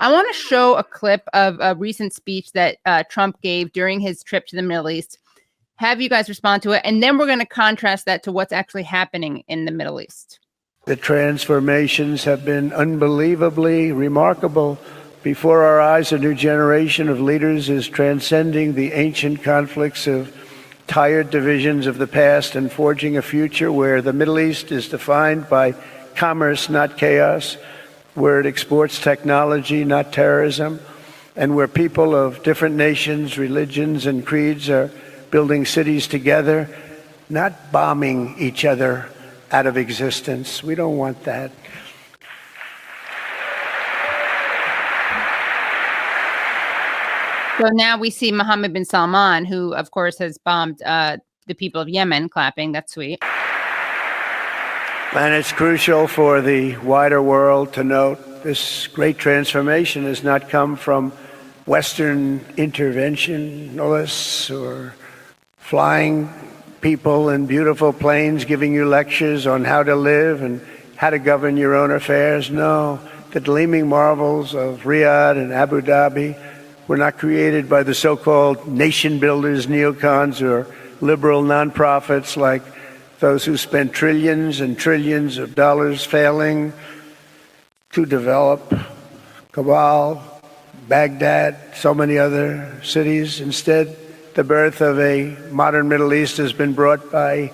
I want to show a clip of a recent speech that Trump gave during his trip to the Middle East. Have you guys respond to it, and then we're going to contrast that to what's actually happening in the Middle East. The transformations have been unbelievably remarkable. Before our eyes, a new generation of leaders is transcending the ancient conflicts of tired divisions of the past and forging a future where the Middle East is defined by commerce, not chaos, where it exports technology, not terrorism, and where people of different nations, religions, and creeds are building cities together, not bombing each other out of existence. We don't want that. So now we see Mohammed bin Salman, who, of course, has bombed the people of Yemen, clapping. That's sweet. And it's crucial for the wider world to note this great transformation has not come from Western interventionists or flying people in beautiful planes giving you lectures on how to live and how to govern your own affairs. No, the gleaming marvels of Riyadh and Abu Dhabi were not created by the so-called nation builders, neocons, or liberal nonprofits like those who spent trillions and trillions of dollars failing to develop Kabul, Baghdad, so many other cities. Instead, the birth of a modern Middle East has been brought by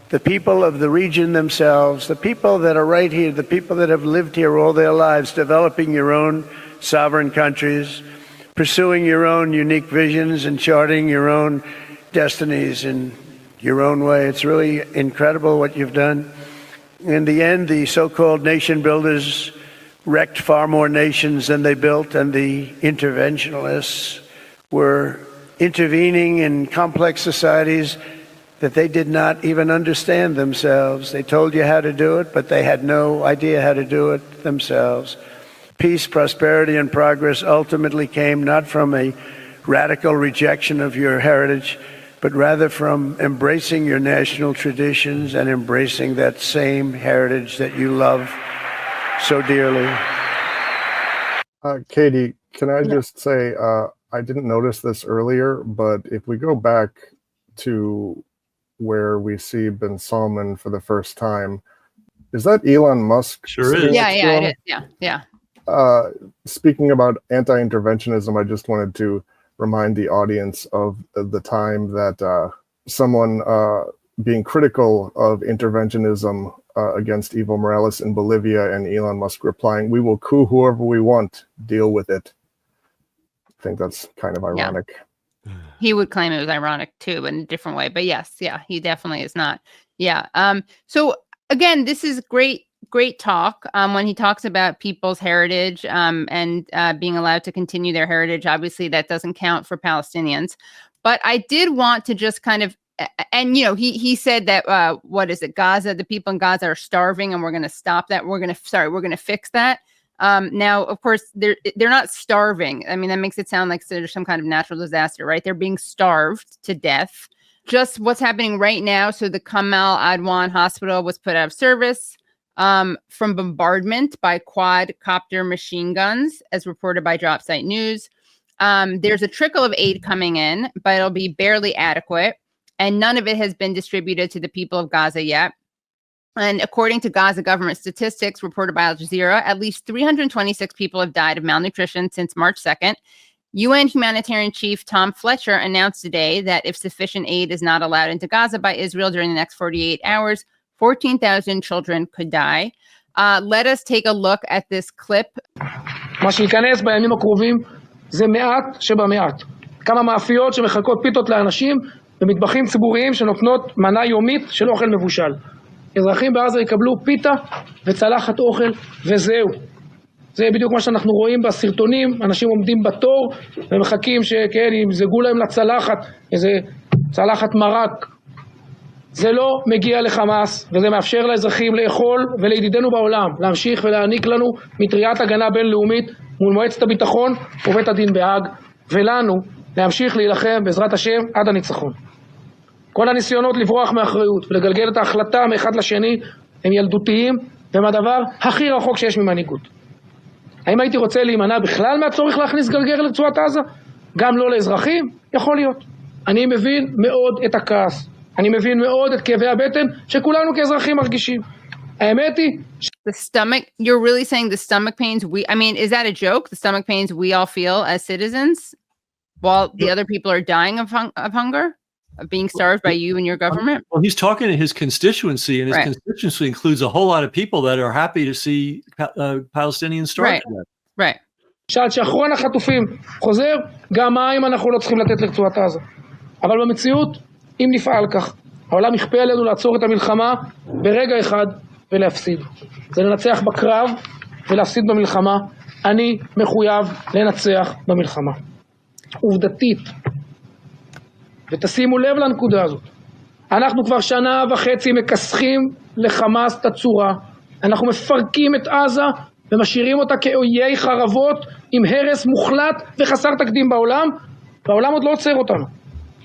the people of the region themselves, the people that are right here, the people that have lived here all their lives, developing your own sovereign countries, pursuing your own unique visions and charting your own destinies in your own way. It's really incredible what you've done. In the end, the so-called nation builders wrecked far more nations than they built, and the interventionists were intervening in complex societies that they did not even understand themselves. They told you how to do it, but they had no idea how to do it themselves. Peace, prosperity, and progress ultimately came not from a radical rejection of your heritage, but rather from embracing your national traditions and embracing that same heritage that you love so dearly. Katie, can I just say, I didn't notice this earlier, but if we go back to where we see bin Salman for the first time, is that Elon Musk? Sure is. Yeah, it is. Yeah. Speaking about anti-interventionism, I just wanted to remind the audience of the time that someone being critical of interventionism against Evo Morales in Bolivia, and Elon Musk replying, "We will coup whoever we want, deal with it." I think that's kind of ironic. Yeah. He would claim it was ironic too, in a different way. But yes, he definitely is not. Yeah. So again, this is great talk. When he talks about people's heritage and being allowed to continue their heritage, obviously that doesn't count for Palestinians. But I did want to just kind of, and he said that what is it? Gaza, the people in Gaza are starving, and we're going to stop that. We're going to fix that. Now, of course, they're not starving. I mean, that makes it sound like there's some kind of natural disaster, right? They're being starved to death. Just what's happening right now. So the Kamal Adwan Hospital was put out of service from bombardment by quadcopter machine guns, as reported by Dropsite News. There's a trickle of aid coming in, but it'll be barely adequate. And none of it has been distributed to the people of Gaza yet. And according to Gaza government statistics reported by Al Jazeera, at least 326 people have died of malnutrition since March 2nd. UN humanitarian chief Tom Fletcher announced today that if sufficient aid is not allowed into Gaza by Israel during the next 48 hours, 14,000 children could die. Let us take a look at this clip. מה שייכנס בימים הקרובים זה מעט שבמעט. כמה מאפיות שמחלקות פיתות לאנשים במטבחים ציבוריים שנותנות מנה יומית של אוכל מבושל. אזרחים בעזה יקבלו פיתה וצלחת אוכל וזהו. זה בדיוק מה שאנחנו רואים בסרטונים, אנשים עומדים בתור ומחכים שכן ימזגו להם לצלחת, איזה צלחת מרק. זה לא מגיע לחמאס, וזה מאפשר לאזרחים לאכול ולידידינו בעולם להמשיך ולהעניק לנו מטריית הגנה בינלאומית מול מועצת הביטחון ובית הדין בהאג, ולנו להמשיך להילחם בעזרת השם עד הניצחון. כל הניסיונות לברוח מאחריות ולגלגל את ההחלטה מאחד לשני הם ילדותיים, והם הדבר הכי רחוק שיש ממנהיגות. האם הייתי רוצה להימנע בכלל מהצורך להכניס גרגר לרצועת עזה? גם לא לאזרחים? יכול להיות. אני מבין מאוד את הכעס. אני מבין מאוד את כאבי הבטן שכולנו כאזרחים מרגישים. האמת היא... The stomach, you're really saying the stomach pains I mean, is that a joke? The stomach pains we all feel as citizens while the other people are dying of hunger? Of being starved by you and your government? Well, he's talking to his constituency, and his constituency includes a whole lot of people that are happy to see Palestinians starve. Right. שעד שאחרון החטופים חוזר, גם מים אנחנו לא צריכים לתת לרצועת עזה. אבל במציאות, אם נפעל כך, העולם יכפה עלינו לעצור את המלחמה ברגע אחד ולהפסיד. זה לנצח בקרב ולהפסיד במלחמה. אני מחויב לנצח במלחמה. עובדתית. ותשימו לב לנקודה הזאת. אנחנו כבר 1.5 שנה מכסחים לחמאס את הצורה. אנחנו מפרקים את עזה ומשאירים אותה כאויי חרבות עם הרס מוחלט וחסר תקדים בעולם, והעולם עוד לא עוצר אותנו.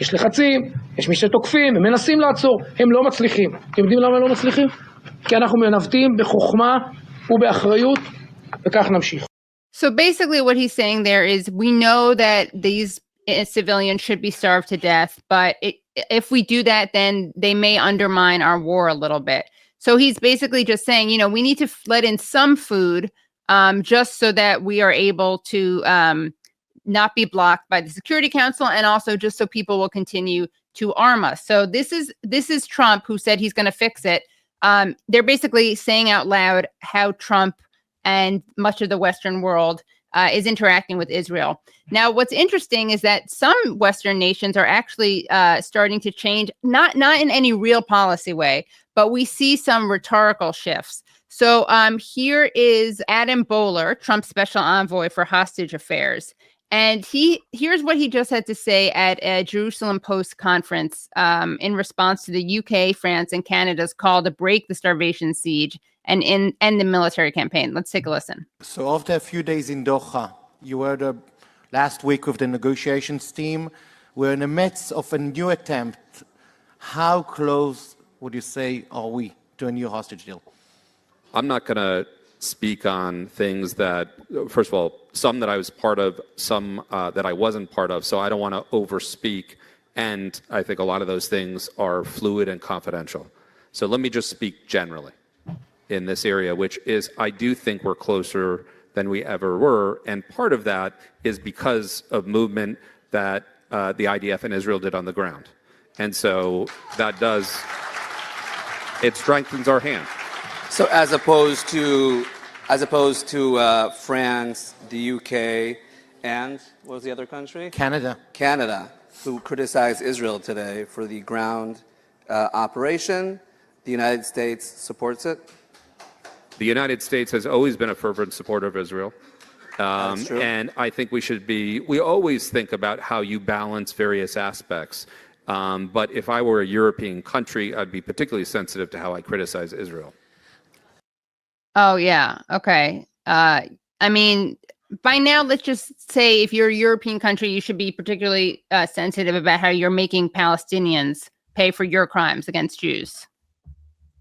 יש לחצים, יש מי שתוקפים, הם מנסים לעצור, הם לא מצליחים. אתם יודעים למה הם לא מצליחים? כי אנחנו מנווטים בחוכמה ובאחריות, וכך נמשיך. So basically what he's saying there is we know that these civilians should be starved to death, but if we do that, then they may undermine our war a little bit. So he's basically just saying, you know, we need to let in some food just so that we are able to not be blocked by the Security Council, and also just so people will continue to arm us. So this is Trump who said he's going to fix it. They're basically saying out loud how Trump and much of the Western world is interacting with Israel. Now, what's interesting is that some Western nations are actually starting to change, not in any real policy way, but we see some rhetorical shifts. So here is Adam Boehler, Trump's special envoy for hostage affairs. And here's what he just had to say at a Jerusalem Post conference in response to the UK, France, and Canada's call to break the starvation siege and end the military campaign. Let's take a listen. So after a few days in Doha, you were the last week with the negotiations team. We're in the midst of a new attempt. How close would you say are we to a new hostage deal? I'm not going to speak on things that, first of all, some that I was part of, some that I wasn't part of, so I don't want to overspeak, and I think a lot of those things are fluid and confidential. So let me just speak generally in this area, which is I do think we're closer than we ever were, and part of that is because of movement that the IDF and Israel did on the ground. And so that it strengthens our hand. So as opposed to France, the UK, and what was the other country? Canada, who criticized Israel today for the ground operation, the United States supports it? The United States has always been a fervent supporter of Israel. That's true. And I think we always think about how you balance various aspects. But if I were a European country, I'd be particularly sensitive to how I criticize Israel. Oh, yeah. Okay. I mean, by now, let's just say if you're a European country, you should be particularly sensitive about how you're making Palestinians pay for your crimes against Jews.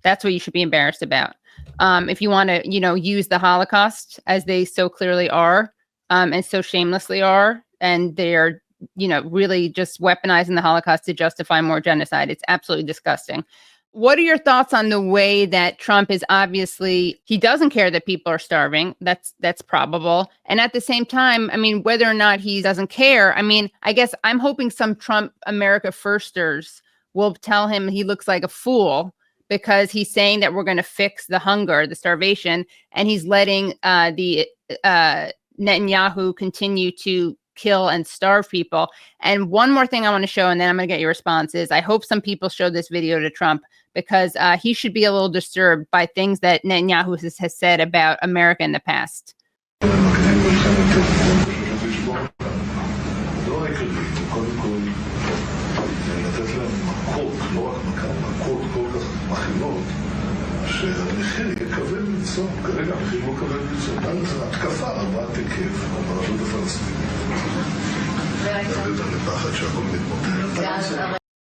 That's what you should be embarrassed about. If you want to, use the Holocaust as they so clearly are, and so shamelessly are, and they are, really just weaponizing the Holocaust to justify more genocide. It's absolutely disgusting. What are your thoughts on the way that Trump is he doesn't care that people are starving. That's probable. And at the same time, I mean, whether or not he doesn't care, I mean, I guess I'm hoping some Trump America firsters will tell him he looks like a fool because he's saying that we're going to fix the hunger, the starvation, and he's letting the Netanyahu continue to kill and starve people. And one more thing I want to show, and then I'm going to get your response, is I hope some people show this video to Trump because he should be a little disturbed by things that Netanyahu has said about America in the past.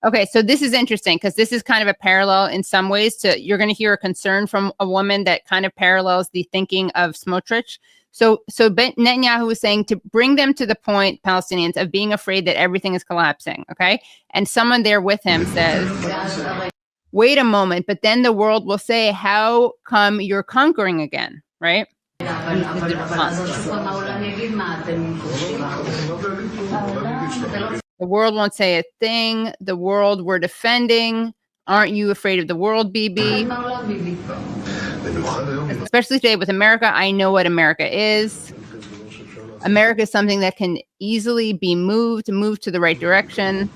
Okay, so this is interesting because this is kind of a parallel in some ways you're going to hear a concern from a woman that kind of parallels the thinking of Smotrich. So Netanyahu was saying to bring them to the point, Palestinians, of being afraid that everything is collapsing. Okay. And someone there with him says, wait a moment, but then the world will say, how come you're conquering again? Right. And this is the response. The world won't say a thing. The world we're defending. Aren't you afraid of the world, Bibi? Especially today with America, I know what America is. America is something that can easily be moved to the right direction.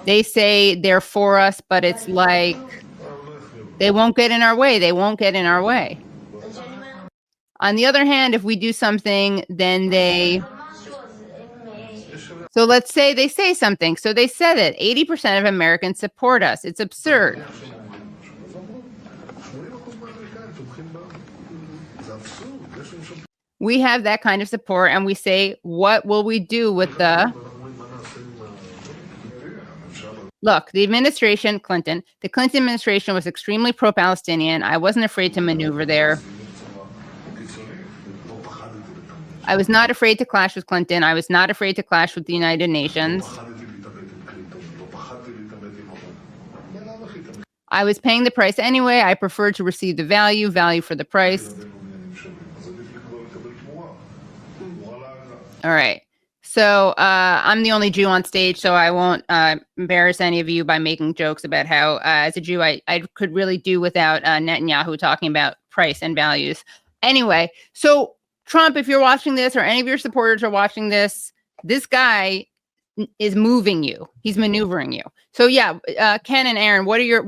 They say they're for us, but it's like they won't get in our way. They won't get in our way. On the other hand, if we do something, then they... So let's say they say something. So they said it. 80% of Americans support us. It's absurd. We have that kind of support, and we say, what will we do with the... Look, the administration, the Clinton administration was extremely pro-Palestinian. I wasn't afraid to maneuver there. I was not afraid to clash with Clinton. I was not afraid to clash with the United Nations. I was paying the price anyway. I preferred to receive the value for the price. All right. So I'm the only Jew on stage, so I won't embarrass any of you by making jokes about how, as a Jew, I could really do without Netanyahu talking about price and values. Anyway, so Trump, if you're watching this, or any of your supporters are watching this, this guy is moving you. He's maneuvering you. So yeah, Ken and Aaron, what do you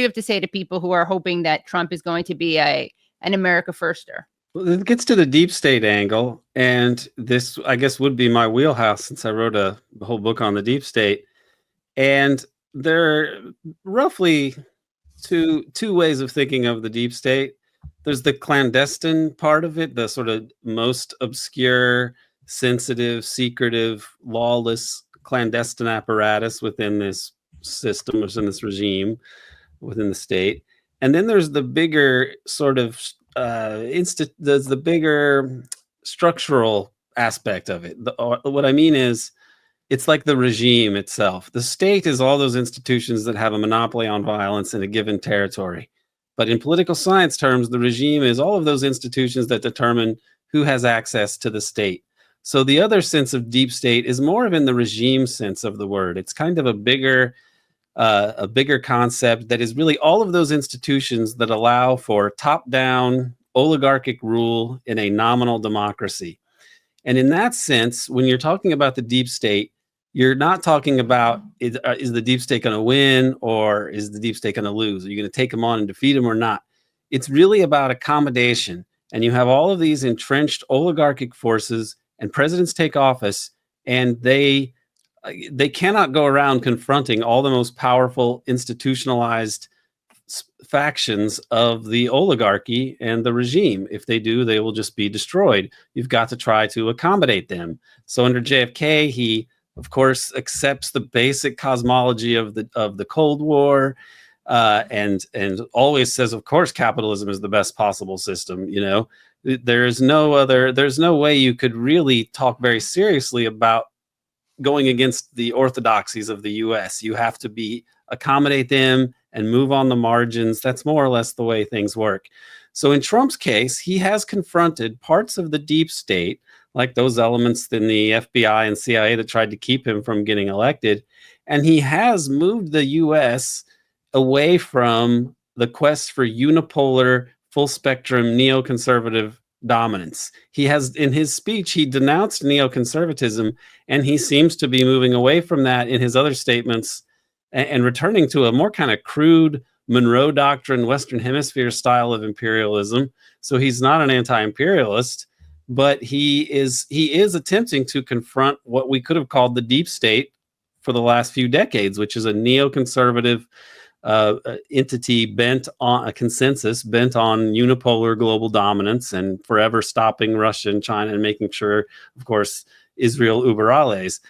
have to say to people who are hoping that Trump is going to be an America firster? Well, it gets to the deep state angle, and this, I guess, would be my wheelhouse since I wrote a whole book on the deep state. And there are roughly two ways of thinking of the deep state. There's the clandestine part of it, the sort of most obscure, sensitive, secretive, lawless, clandestine apparatus within this system, within this regime, within the state. And then there's the bigger sort of there's the bigger structural aspect of it. What I mean is, it's like the regime itself. The state is all those institutions that have a monopoly on violence in a given territory. But in political science terms, the regime is all of those institutions that determine who has access to the state. So the other sense of deep state is more of in the regime sense of the word. It's kind of a bigger concept that is really all of those institutions that allow for top-down oligarchic rule in a nominal democracy. And in that sense, when you're talking about the deep state, you're not talking about is the deep state going to win or is the deep state going to lose? Are you going to take them on and defeat them or not? It's really about accommodation. And you have all of these entrenched oligarchic forces, and presidents take office, and they cannot go around confronting all the most powerful institutionalized factions of the oligarchy and the regime. If they do, they will just be destroyed. You've got to try to accommodate them. So under JFK, he, of course, accepts the basic cosmology of the Cold War, and always says, of course, capitalism is the best possible system. You know, there's no way you could really talk very seriously about going against the orthodoxies of the U.S. You have to accommodate them and move on the margins. That's more or less the way things work. So in Trump's case, he has confronted parts of the deep state, like those elements in the FBI and CIA that tried to keep him from getting elected. And he has moved the U.S. away from the quest for unipolar, full spectrum, neoconservative dominance. He has, in his speech, he denounced neoconservatism, and he seems to be moving away from that in his other statements and returning to a more kind of crude Monroe Doctrine, Western Hemisphere style of imperialism. So he's not an anti-imperialist, but he is attempting to confront what we could have called the deep state for the last few decades, which is a neoconservative entity bent on a consensus, bent on unipolar global dominance and forever stopping Russia and China and making sure, of course, Israel über alles.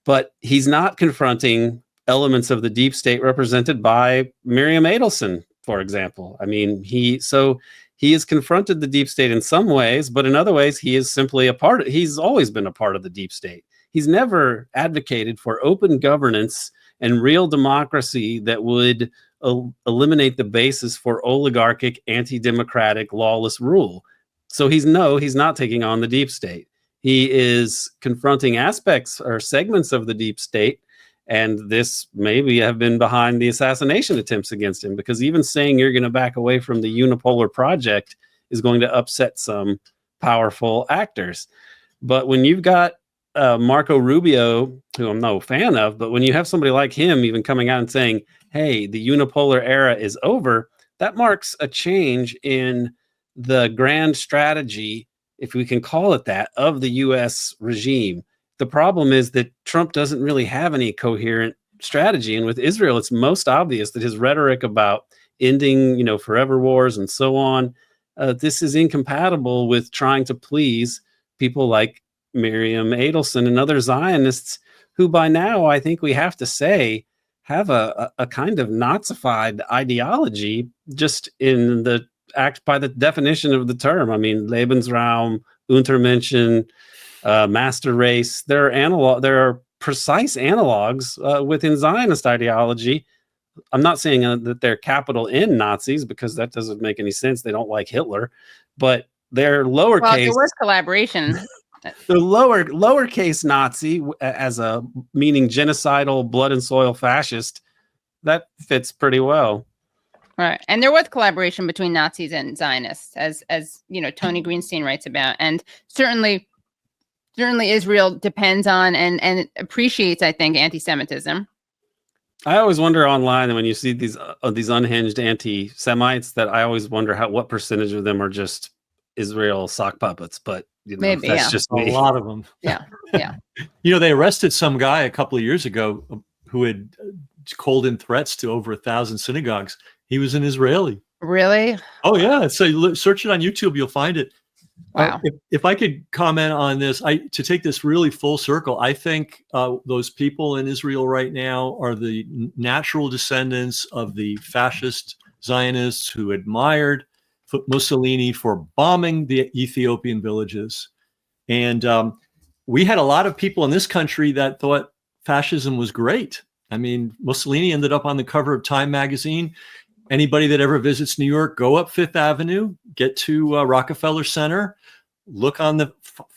But he's not confronting elements of the deep state represented by Miriam Adelson, for example. I mean, he he has confronted the deep state in some ways, but in other ways, he is simply he's always been a part of the deep state. He's never advocated for open governance and real democracy that would eliminate the basis for oligarchic, anti-democratic, lawless rule. So he's not taking on the deep state. He is confronting aspects or segments of the deep state, and this maybe have been behind the assassination attempts against him, because even saying you're going to back away from the unipolar project is going to upset some powerful actors. But when you've got Marco Rubio, who I'm no fan of, but when you have somebody like him even coming out and saying, hey, the unipolar era is over, that marks a change in the grand strategy, if we can call it that, of the U.S. regime. The problem is that Trump doesn't really have any coherent strategy. And with Israel, it's most obvious that his rhetoric about ending, forever wars and so on, this is incompatible with trying to please people like Miriam Adelson and other Zionists who by now, I think we have to say, have a kind of Nazified ideology just in the act by the definition of the term. I mean, Lebensraum, Untermenschen, master race. There are precise analogs within Zionist ideology. I'm not saying that they're capital N Nazis, because that doesn't make any sense. They don't like Hitler, but they're lowercase. Well, there was collaboration. The lowercase Nazi as a meaning genocidal, blood and soil fascist, that fits pretty well. Right. And there was collaboration between Nazis and Zionists, as Tony Greenstein writes about. And certainly Israel depends on and appreciates, I think, anti-Semitism. I always wonder online when you see these unhinged anti-Semites, that I always wonder what percentage of them are just Israel sock puppets. But maybe that's just me. A lot of them. Yeah. Yeah. They arrested some guy a couple of years ago who had called in threats to over 1,000 synagogues. He was an Israeli. Really? Oh yeah. So search it on YouTube. You'll find it. Wow. If I could comment on this, to take this really full circle, I think those people in Israel right now are the natural descendants of the fascist Zionists who admired Mussolini for bombing the Ethiopian villages. And we had a lot of people in this country that thought fascism was great. I mean, Mussolini ended up on the cover of Time magazine. Anybody that ever visits New York, go up Fifth Avenue, get to Rockefeller Center, look on the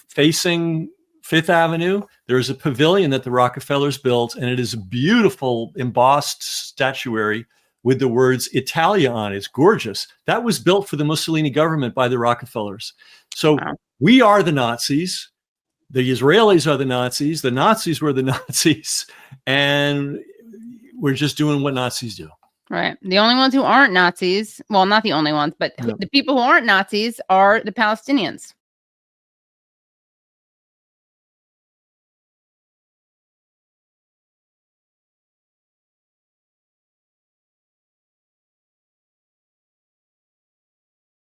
facing Fifth Avenue. There's a pavilion that the Rockefellers built, and it is a beautiful embossed statuary with the words Italia on it. It's gorgeous. That was built for the Mussolini government by the Rockefellers. So we are the Nazis. The Israelis are the Nazis. The Nazis were the Nazis. And we're just doing what Nazis do. Right. The only ones who aren't Nazis, well, not the only ones, but the people who aren't Nazis are the Palestinians.